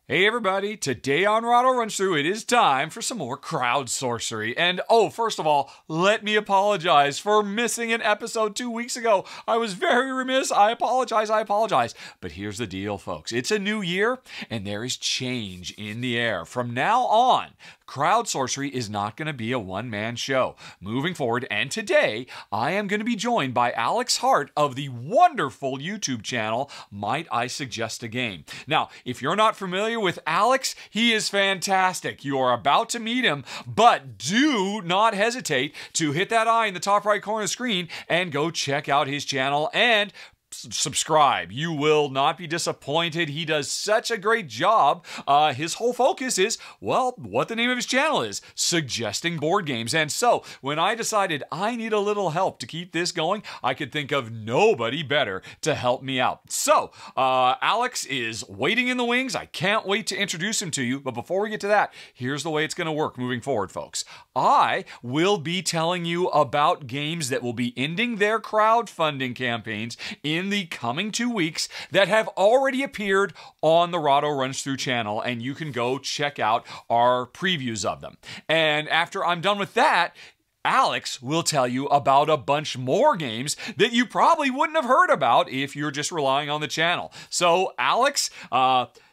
Hey everybody, today on Rahdo Runs Through, it is time for some more crowd sorcery. And first of all, let me apologize for missing an episode 2 weeks ago. I was very remiss. I apologize. But here's the deal, folks. It's a new year, and there is change in the air. From now on, crowd sorcery is not going to be a one-man show. Moving forward, and today, I am going to be joined by Alex Hart of the wonderful YouTube channel, Might I Suggest a Game? Now, if you're not familiar with Alex, he is fantastic. You are about to meet him, but do not hesitate to hit that eye in the top right corner of the screen and go check out his channel and subscribe. You will not be disappointed. He does such a great job. His whole focus is, well, what the name of his channel is, suggesting board games. And so when I decided I need a little help to keep this going, I could think of nobody better to help me out. So Alex is waiting in the wings. I can't wait to introduce him to you. But before we get to that, here's the way it's going to work moving forward, folks. I will be telling you about games that will be ending their crowdfunding campaigns in the coming 2 weeks that have already appeared on the Rahdo Runs Through channel, and you can go check out our previews of them. And after I'm done with that, Alex will tell you about a bunch more games that you probably wouldn't have heard about if you're just relying on the channel. So, Alex,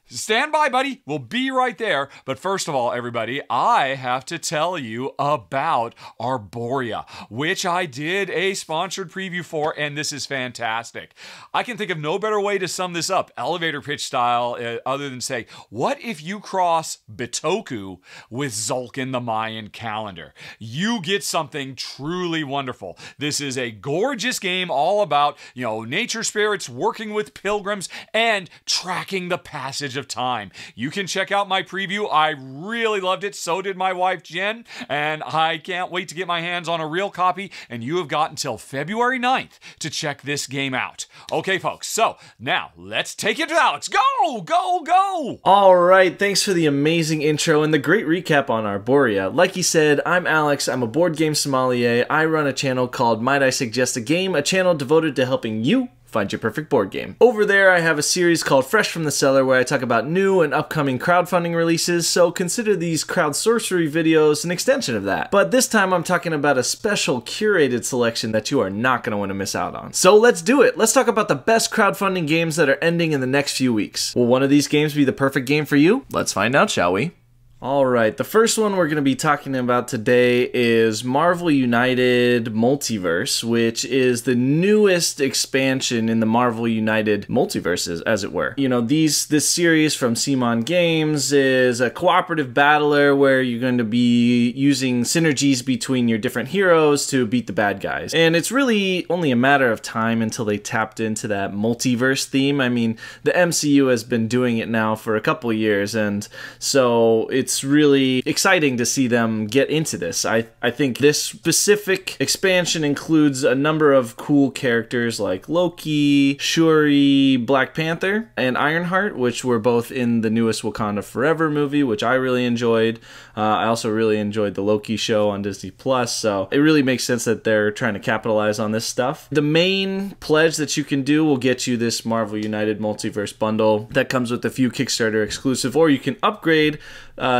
stand by, buddy. We'll be right there. But first of all, everybody, I have to tell you about Arborea, which I did a sponsored preview for, and this is fantastic. I can think of no better way to sum this up, elevator pitch style, other than say, what if you cross Bitoku with Zulkin the Mayan calendar? You get something truly wonderful. This is a gorgeous game all about, nature spirits working with pilgrims and tracking the passage of time. You can check out my preview. I really loved it. So did my wife, Jen. And I can't wait to get my hands on a real copy. And you have got until February 9th to check this game out. Okay, folks. So now let's take it to Alex. Go, go, go. All right. Thanks for the amazing intro and the great recap on Arborea. Like he said, I'm Alex. I'm a board game sommelier. I run a channel called Might I Suggest a Game, a channel devoted to helping you find your perfect board game. Over there, I have a series called Fresh from the Cellar where I talk about new and upcoming crowdfunding releases, so consider these crowd sorcery videos an extension of that. But this time, I'm talking about a special curated selection that you are not going to want to miss out on. So let's do it. Let's talk about the best crowdfunding games that are ending in the next few weeks. Will one of these games be the perfect game for you? Let's find out, shall we? Alright, the first one we're going to be talking about today is Marvel United Multiverse, which is the newest expansion in the Marvel United multiverses, as it were. This series from CMON Games is a cooperative battler where you're going to be using synergies between your different heroes to beat the bad guys. And it's really only a matter of time until they tapped into that multiverse theme. I mean, the MCU has been doing it now for a couple years, and so it's really exciting to see them get into this. I think this specific expansion includes a number of cool characters like Loki, Shuri, Black Panther, and Ironheart, which were both in the newest Wakanda Forever movie, which I really enjoyed. I also really enjoyed the Loki show on Disney+, so it really makes sense that they're trying to capitalize on this stuff. The main pledge that you can do will get you this Marvel United Multiverse bundle that comes with a few Kickstarter exclusive, or you can upgrade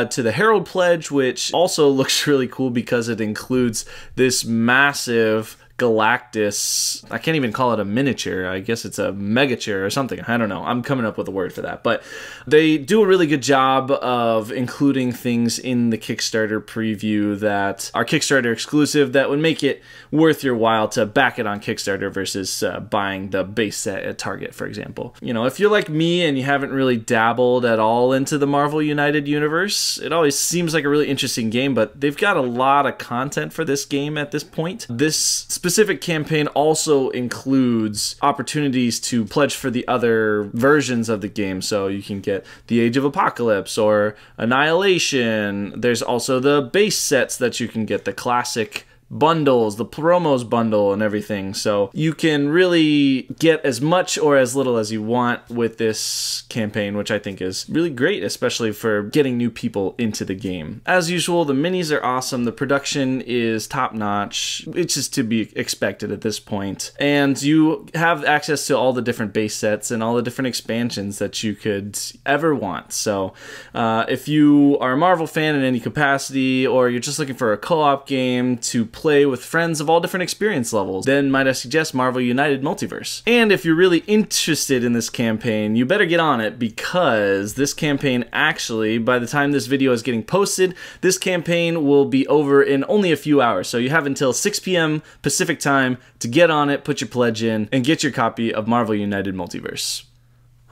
to the Herald Pledge, which also looks really cool because it includes this massive Galactus. I can't even call it a miniature. I guess it's a megature or something. I don't know. I'm coming up with a word for that. But they do a really good job of including things in the Kickstarter preview that are Kickstarter exclusive that would make it worth your while to back it on Kickstarter versus buying the base set at Target, for example. If you're like me and you haven't really dabbled at all into the Marvel United universe, it always seems like a really interesting game, but they've got a lot of content for this game at this point. This specific campaign also includes opportunities to pledge for the other versions of the game, so you can get the Age of Apocalypse or Annihilation. There's also the base sets that you can get, the classic bundles, the promos bundle and everything. So you can really get as much or as little as you want with this campaign, which I think is really great, especially for getting new people into the game. As usual, the minis are awesome. The production is top-notch. It's just to be expected at this point. And you have access to all the different base sets and all the different expansions that you could ever want. So if you are a Marvel fan in any capacity, or you're just looking for a co-op game to play with friends of all different experience levels, then might I suggest Marvel United Multiverse. And if you're really interested in this campaign, you better get on it, because this campaign actually, by the time this video is getting posted, this campaign will be over in only a few hours. So you have until 6 p.m. Pacific time to get on it, put your pledge in, and get your copy of Marvel United Multiverse.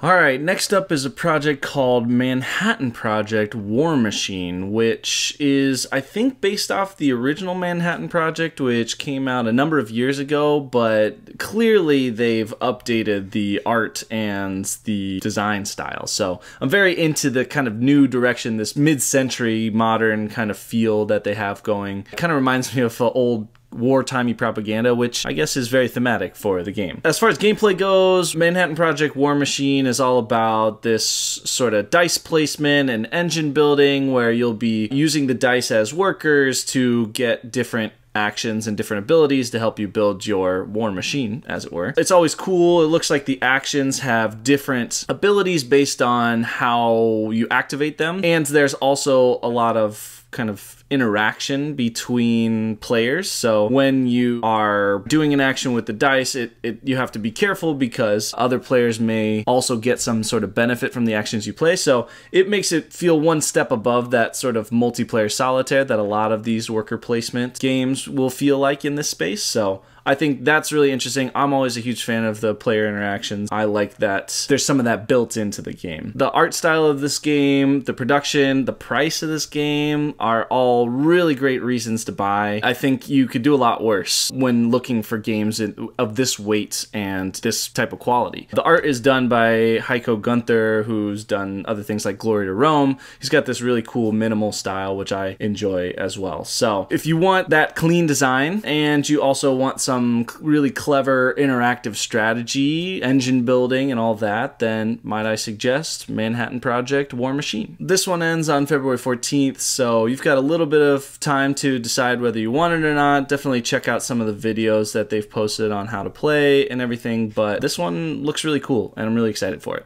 Alright, next up is a project called Manhattan Project War Machine, which is, I think, based off the original Manhattan Project, which came out a number of years ago, but clearly they've updated the art and the design style. So I'm very into the kind of new direction, this mid-century modern kind of feel that they have going. It kind of reminds me of old wartimey propaganda, which I guess is very thematic for the game. As far as gameplay goes, Manhattan Project War Machine is all about this sort of dice placement and engine building, where you'll be using the dice as workers to get different actions and different abilities to help you build your war machine, as it were. It's always cool. It looks like the actions have different abilities based on how you activate them, and there's also a lot of kind of interaction between players. So when you are doing an action with the dice, you have to be careful, because other players may also get some sort of benefit from the actions you play. So it makes it feel one step above that sort of multiplayer solitaire that a lot of these worker placement games will feel like in this space. So I think that's really interesting. I'm always a huge fan of the player interactions. I like that there's some of that built into the game. The art style of this game, the production, the price of this game are all really great reasons to buy. I think you could do a lot worse when looking for games of this weight and this type of quality. The art is done by Heiko Gunther, who's done other things like Glory to Rome. He's got this really cool minimal style, which I enjoy as well. So if you want that clean design, and you also want some really clever interactive strategy, engine building, and all that, then might I suggest Manhattan Project War Machine. This one ends on February 14th, so you've got a little bit of time to decide whether you want it or not. Definitely check out some of the videos that they've posted on how to play and everything, but this one looks really cool, and I'm really excited for it.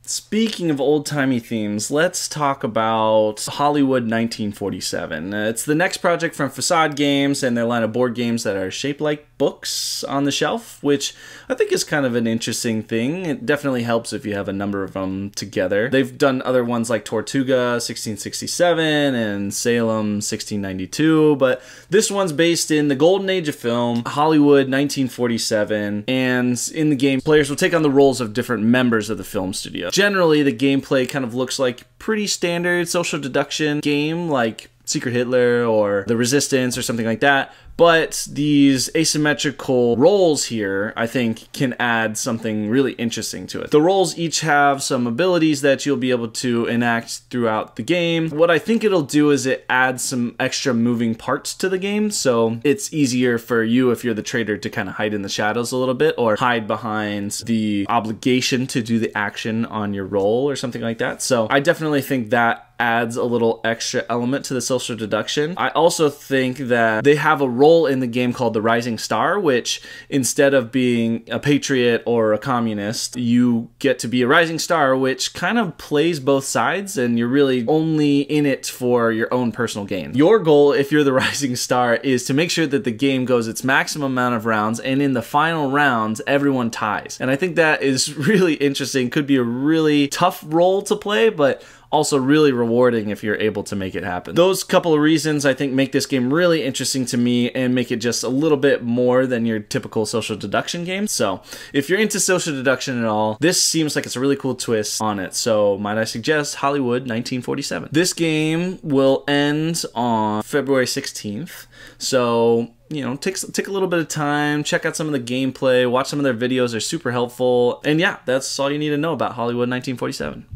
Speaking of old-timey themes, let's talk about Hollywood 1947. It's the next project from Facade Games and their line of board games that are shaped like books on the shelf, which I think is kind of an interesting thing. It definitely helps if you have a number of them together. They've done other ones like Tortuga 1667 and Salem 1692, but this one's based in the golden age of film, Hollywood 1947, and in the game, players will take on the roles of different members of the film studio. Generally, the gameplay kind of looks like pretty standard social deduction game like Secret Hitler or The Resistance or something like that. But these asymmetrical roles here, I think, can add something really interesting to it. The roles each have some abilities that you'll be able to enact throughout the game. What I think it'll do is it adds some extra moving parts to the game, so it's easier for you, if you're the trader, to kind of hide in the shadows a little bit, or hide behind the obligation to do the action on your roll or something like that. So I definitely think that adds a little extra element to the social deduction. I also think that they have a role in the game called the Rising Star, which instead of being a patriot or a communist, you get to be a rising star, which kind of plays both sides, and you're really only in it for your own personal gain. Your goal, if you're the Rising Star, is to make sure that the game goes its maximum amount of rounds, and in the final rounds, everyone ties. And I think that is really interesting. Could be a really tough role to play, but also really rewarding if you're able to make it happen. Those couple of reasons, I think, make this game really interesting to me and make it just a little bit more than your typical social deduction game. So if you're into social deduction at all, this seems like it's a really cool twist on it. So might I suggest Hollywood 1947. This game will end on February 16th. So, you know, take a little bit of time, check out some of the gameplay, watch some of their videos. They're super helpful. And yeah, that's all you need to know about Hollywood 1947.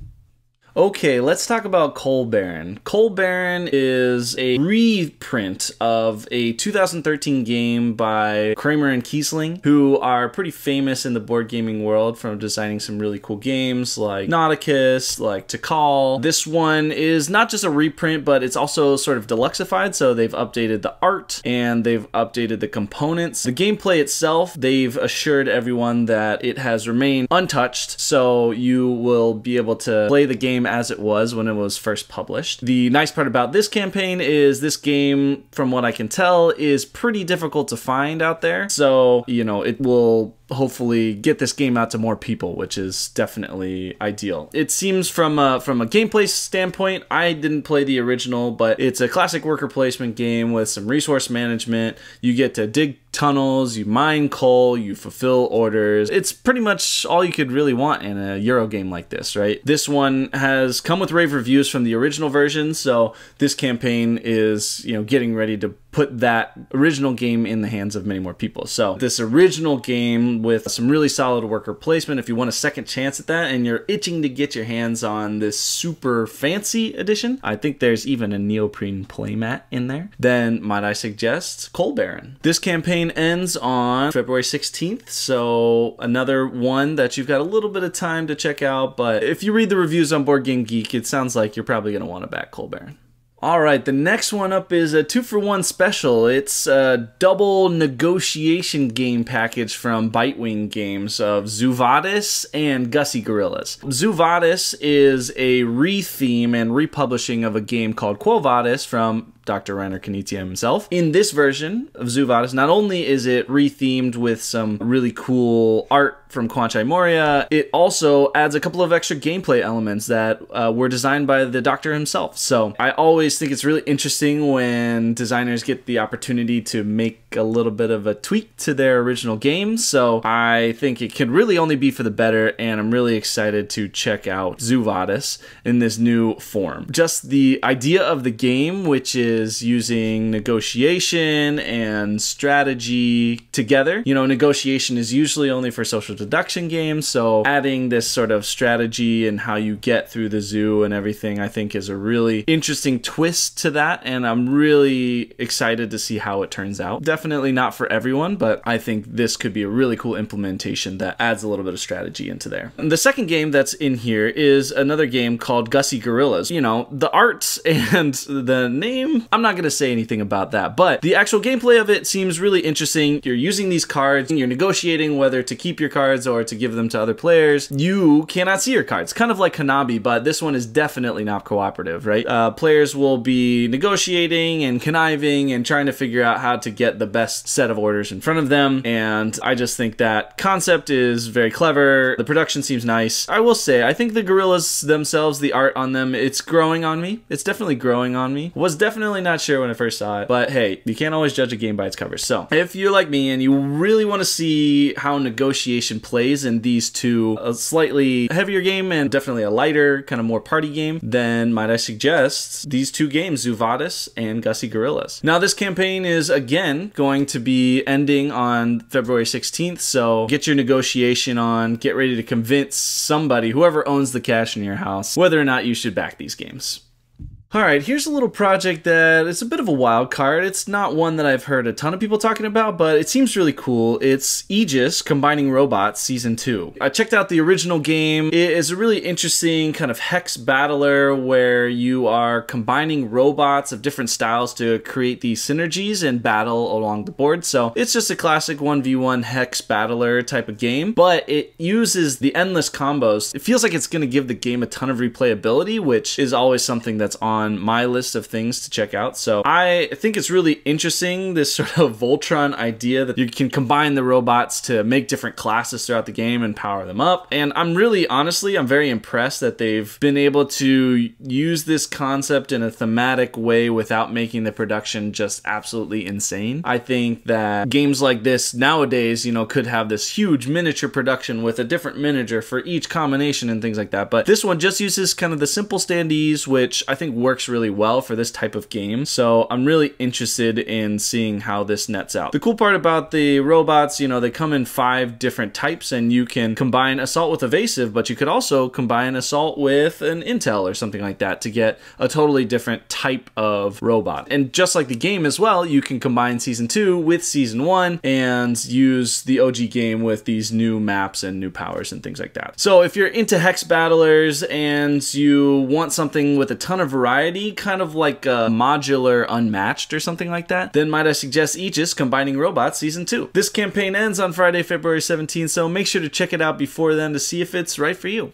Okay, let's talk about Coal Baron. Coal Baron is a reprint of a 2013 game by Kramer and Kiesling, who are pretty famous in the board gaming world from designing some really cool games like Nauticus, like Tikal. This one is not just a reprint, but it's also sort of deluxeified, so they've updated the art and they've updated the components. The gameplay itself, they've assured everyone that it has remained untouched, so you will be able to play the game as it was when it was first published. The nice part about this campaign is this game, from what I can tell, is pretty difficult to find out there. So, you know, it will hopefully get this game out to more people, which is definitely ideal. It seems from a gameplay standpoint, I didn't play the original, but it's a classic worker placement game with some resource management. You get to dig tunnels, you mine coal, you fulfill orders. It's pretty much all you could really want in a Euro game like this, right? This one has come with rave reviews from the original version, so this campaign is, you know, getting ready to put that original game in the hands of many more people. So this original game with some really solid worker placement, if you want a second chance at that and you're itching to get your hands on this super fancy edition, I think there's even a neoprene playmat in there, then might I suggest Coal Baron. This campaign ends on February 16th, so another one that you've got a little bit of time to check out, but if you read the reviews on Board Game Geek, it sounds like you're probably going to want to back Coal Baron. Alright, the next one up is a 2-for-1 special. It's a double negotiation game package from Bitewing Games of Vadis and Gussie Gorillas. Vadis is a re-theme and republishing of a game called Quo Vadis from Dr. Rainer Knizia himself. In this version of Vadis, not only is it re-themed with some really cool art from Kwanchai Moria, it also adds a couple of extra gameplay elements that were designed by the Doctor himself. So I always think it's really interesting when designers get the opportunity to make a little bit of a tweak to their original game. So I think it could really only be for the better, and I'm really excited to check out Vadis in this new form. Just the idea of the game, which is using negotiation and strategy together. You know, negotiation is usually only for social deduction games, so adding this sort of strategy and how you get through the zoo and everything, I think is a really interesting twist to that, and I'm really excited to see how it turns out. Definitely not for everyone, but I think this could be a really cool implementation that adds a little bit of strategy into there. And the second game that's in here is another game called Gussie Gorillas. You know, the art and the name, I'm not going to say anything about that, but the actual gameplay of it seems really interesting. You're using these cards, you're negotiating whether to keep your cards or to give them to other players. You cannot see your cards, kind of like Hanabi, but this one is definitely not cooperative, right? Players will be negotiating and conniving and trying to figure out how to get the best set of orders in front of them, and I just think that concept is very clever. The production seems nice. I will say, I think the gorillas themselves, the art on them, it's growing on me. It's definitely growing on me. Was definitely not sure when I first saw it, but hey, you can't always judge a game by its cover. So if you're like me and you really want to see how negotiation plays in these two, a slightly heavier game and definitely a lighter, kind of more party game, then might I suggest these two games, Vadis and Gussie Gorillas. Now this campaign is again going to be ending on February 16th, so get your negotiation on, get ready to convince somebody, whoever owns the cash in your house, whether or not you should back these games. Alright, here's a little project that it's a bit of a wild card. It's not one that I've heard a ton of people talking about, but it seems really cool. It's AEGIS Combining Robots Season 2. I checked out the original game. It is a really interesting kind of hex battler where you are combining robots of different styles to create these synergies and battle along the board. So it's just a classic 1v1 hex battler type of game, but it uses the endless combos. It feels like it's going to give the game a ton of replayability, which is always something that's on my list of things to check out. So I think it's really interesting, this sort of Voltron idea that you can combine the robots to make different classes throughout the game and power them up. And I'm really, honestly, I'm very impressed that they've been able to use this concept in a thematic way without making the production just absolutely insane. I think that games like this nowadays, you know, could have this huge miniature production with a different miniature for each combination and things like that. But this one just uses kind of the simple standees, which I think work works really well for this type of game. So I'm really interested in seeing how this nets out. The cool part about the robots, you know, they come in 5 different types, and you can combine assault with evasive, but you could also combine assault with an intel or something like that to get a totally different type of robot. And just like the game as well, you can combine Season 2 with Season 1 and use the OG game with these new maps and new powers and things like that. So if you're into Hex Battlers and you want something with a ton of variety, kind of like a modular Unmatched or something like that, then might I suggest AEGIS Combining Robots Season 2. This campaign ends on Friday, February 17th, so make sure to check it out before then to see if it's right for you.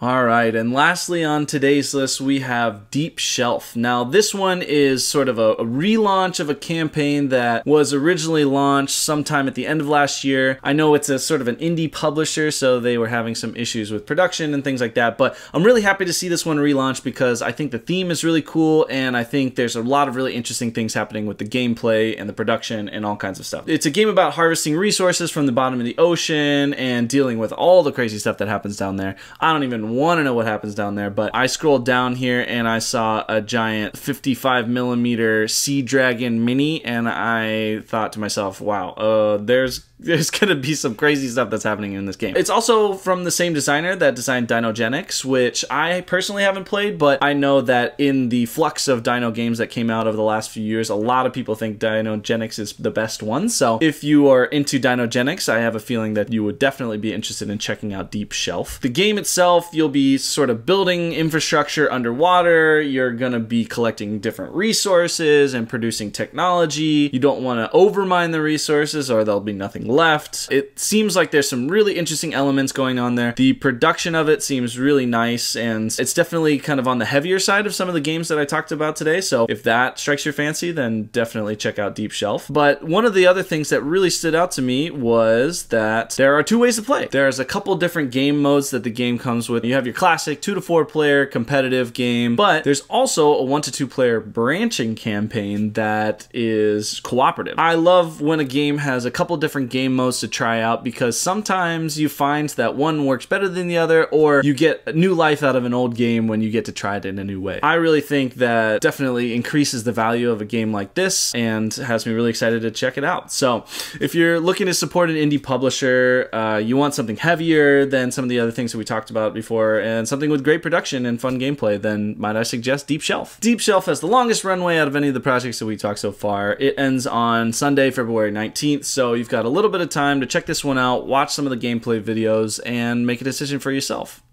Alright, and lastly on today's list we have Deep Shelf. Now this one is sort of a relaunch of a campaign that was originally launched sometime at the end of last year. I know it's a sort of an indie publisher, so they were having some issues with production and things like that, but I'm really happy to see this one relaunched because I think the theme is really cool, and I think there's a lot of really interesting things happening with the gameplay and the production and all kinds of stuff. It's a game about harvesting resources from the bottom of the ocean and dealing with all the crazy stuff that happens down there. I don't even want to know what happens down there, but I scrolled down here and I saw a giant 55mm Sea Dragon mini, and I thought to myself, wow, there's gonna be some crazy stuff that's happening in this game. It's also from the same designer that designed Dinogenics, which I personally haven't played, but I know that in the flux of Dino games that came out over the last few years, a lot of people think Dinogenics is the best one. So if you are into Dinogenics, I have a feeling that you would definitely be interested in checking out Deep Shelf. The game itself, you'll be sort of building infrastructure underwater. You're gonna be collecting different resources and producing technology. You don't want to overmine the resources or there'll be nothing left. It seems like there's some really interesting elements going on there. The production of it seems really nice, and it's definitely kind of on the heavier side of some of the games that I talked about today. So if that strikes your fancy, then definitely check out Deep Shelf. But one of the other things that really stood out to me was that there are 2 ways to play. There's a couple different game modes that the game comes with. You have your classic 2 to 4 player competitive game, but there's also a 1 to 2 player branching campaign that is cooperative. I love when a game has a couple different game modes to try out, because sometimes you find that one works better than the other, or you get new life out of an old game when you get to try it in a new way. I really think that definitely increases the value of a game like this and has me really excited to check it out. So if you're looking to support an indie publisher, you want something heavier than some of the other things that we talked about before, and something with great production and fun gameplay, then might I suggest Deep Shelf. Deep Shelf has the longest runway out of any of the projects that we talked so far. It ends on Sunday, February 19th, so you've got a little bit of time to check this one out, watch some of the gameplay videos, and make a decision for yourself.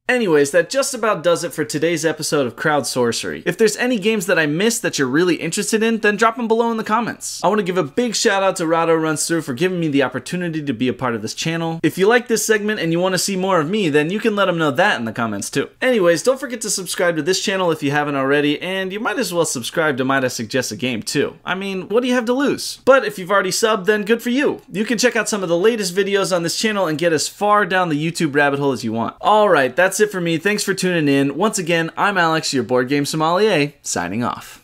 Anyways, that just about does it for today's episode of Crowd Sorcery. If there's any games that I missed that you're really interested in, then drop them below in the comments. I want to give a big shout out to Rahdo Runs Through for giving me the opportunity to be a part of this channel. If you like this segment and you want to see more of me, then you can let him know that in the comments too. Anyways, don't forget to subscribe to this channel if you haven't already, and you might as well subscribe to Might I Suggest a Game too. I mean, what do you have to lose? But if you've already subbed, then good for you. You can check out some of the latest videos on this channel and get as far down the YouTube rabbit hole as you want. Alright, that's it for me. Thanks for tuning in. Once again, I'm Alex, your board game sommelier, signing off.